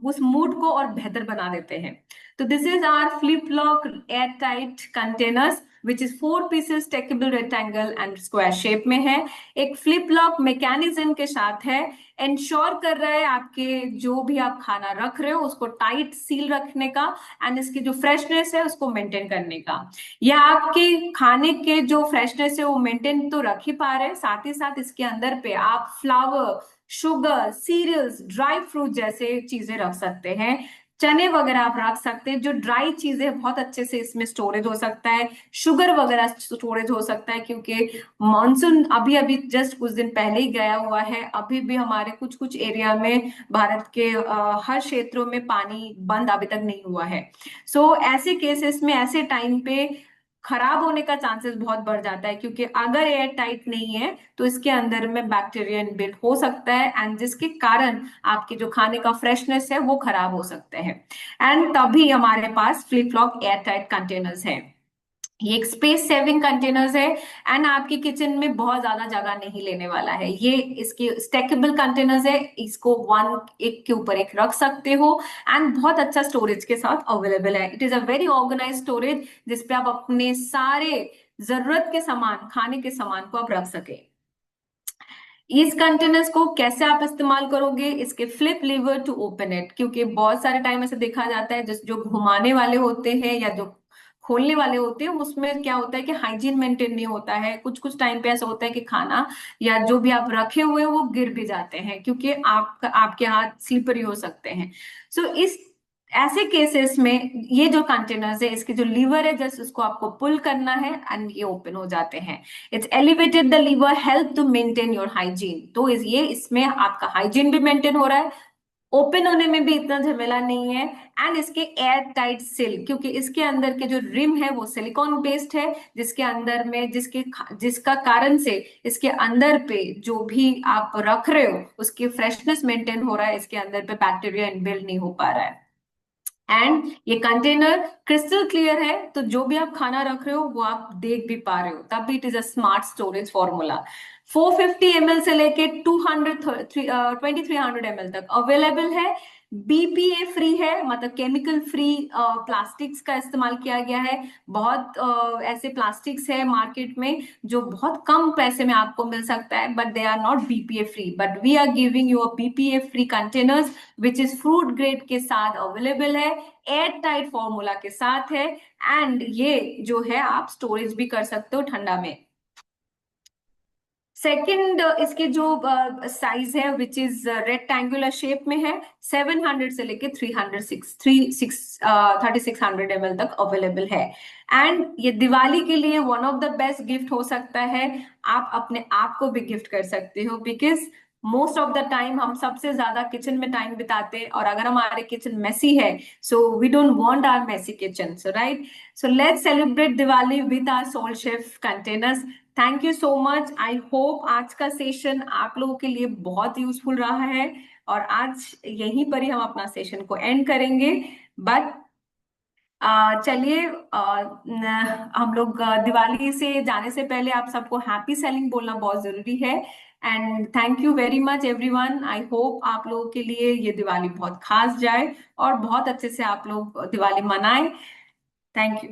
उस मूड को और बेहतर बना देते हैं। तो this is our flip lock air tight containers, which is 4 pieces stackable rectangle and square shape में है। एक फ्लिप लॉक मैकेनिज्म के साथ है, इंश्योर कर रहा है आपके जो भी आप खाना रख रहे हो उसको टाइट सील रखने का, एंड इसकी जो फ्रेशनेस है उसको मेंटेन करने का। या आपके खाने के जो फ्रेशनेस है वो मेंटेन तो रख ही पा रहे हैं, साथ ही साथ इसके अंदर पे आप flour, sugar, cereals, dry fruit जैसे चीजें रख सकते हैं। चने वगैरह आप रख सकते हैं, जो ड्राई चीजें बहुत अच्छे से इसमें स्टोरेज हो सकता है। शुगर वगैरह स्टोरेज हो सकता है, क्योंकि मानसून अभी अभी जस्ट कुछ दिन पहले ही गया हुआ है, अभी भी हमारे कुछ कुछ एरिया में भारत के हर क्षेत्रों में पानी बंद अभी तक नहीं हुआ है। सो ऐसे केसेस में, ऐसे टाइम पे खराब होने का चांसेस बहुत बढ़ जाता है, क्योंकि अगर एयर टाइट नहीं है तो इसके अंदर में बैक्टीरिया इनबिल्ट हो सकता है, एंड जिसके कारण आपके जो खाने का फ्रेशनेस है वो खराब हो सकते हैं। एंड तभी हमारे पास flip flop air tight containers है। ये एक स्पेस सेविंग कंटेनर्स है, एंड आपकी किचन में बहुत ज्यादा जगह नहीं लेने वाला है। ये इसके स्टेकेबल कंटेनर्स है, इसको वन एक के ऊपर एक रख सकते हो, एंड बहुत अच्छा स्टोरेज के साथ अवेलेबल है। It is a very organise storage, जिसपे आप अपने सारे जरूरत के सामान, खाने के सामान को आप रख सके। इस कंटेनर्स को कैसे आप इस्तेमाल करोगे, इसके flip lever to open it, क्योंकि बहुत सारे टाइम ऐसे देखा जाता है जिस जो घुमाने वाले होते हैं या जो खोलने वाले होते हैं, उसमें क्या होता है कि हाइजीन मेंटेन नहीं होता है। कुछ कुछ टाइम पे ऐसा होता है कि खाना या जो भी आप रखे हुए हैं वो गिर भी जाते हैं, क्योंकि आपके हाथ स्लिपरी हो सकते हैं। सो इस ऐसे केसेस में ये जो कंटेनर्स है, इसके जो लीवर है, जस्ट उसको आपको पुल करना है एंड ये ओपन हो जाते हैं। It's elevated the lever help to maintain your hygiene, तो ये इसमें आपका हाइजीन भी मेंटेन हो रहा है, ओपन होने में भी इतना झमेला नहीं है, एंड इसके एयर टाइट सिल, क्योंकि इसके अंदर के जो रिम है वो सिलिकॉन बेस्ड है, जिसके अंदर में जिसका कारण से इसके अंदर पे जो भी आप रख रहे हो उसकी फ्रेशनेस मेंटेन हो रहा है, इसके अंदर पे बैक्टीरिया इनबिल्ड नहीं हो पा रहा है। एंड ये कंटेनर क्रिस्टल क्लियर है, तो जो भी आप खाना रख रहे हो वो आप देख भी पा रहे हो, तब भी it is a smart storage formula. 450 ml से लेके 2300 ml तक अवेलेबल है। बीपीए फ्री है, मतलब केमिकल फ्री प्लास्टिक्स का इस्तेमाल किया गया है। बहुत ऐसे प्लास्टिक्स है मार्केट में जो बहुत कम पैसे में आपको मिल सकता है, but they are not BPA free, but we are giving you a BPA free containers, which is fruit grade के साथ अवेलेबल है, एयर टाइट फॉर्मूला के साथ है, एंड ये जो है आप स्टोरेज भी कर सकते हो ठंडा में। सेकंड, इसके जो साइज है विच इज रेक्टेंगुलर शेप में है, 700 से लेके 3600 ml तक अवेलेबल है। एंड ये दिवाली के लिए one of the best gift हो सकता है, आप अपने आप को भी गिफ्ट कर सकते हो, because most of the time हम सबसे ज्यादा किचन में टाइम बिताते हैं, और अगर हमारे किचन मेसी है, so we don't want our messy kitchen, so right. So let's celebrate Diwali with our soul chef containers. Thank you so much. I hope आज का सेशन आप लोगों के लिए बहुत यूजफुल रहा है, और आज यहीं पर ही हम अपना सेशन को एंड करेंगे। बट चलिए, हम लोग दिवाली से जाने से पहले आप सबको हैप्पी सेलिंग बोलना बहुत जरूरी है। And thank you very much everyone. I hope आप लोगों के लिए ये दिवाली बहुत खास जाए और बहुत अच्छे से आप लोग दिवाली मनाएं। Thank you.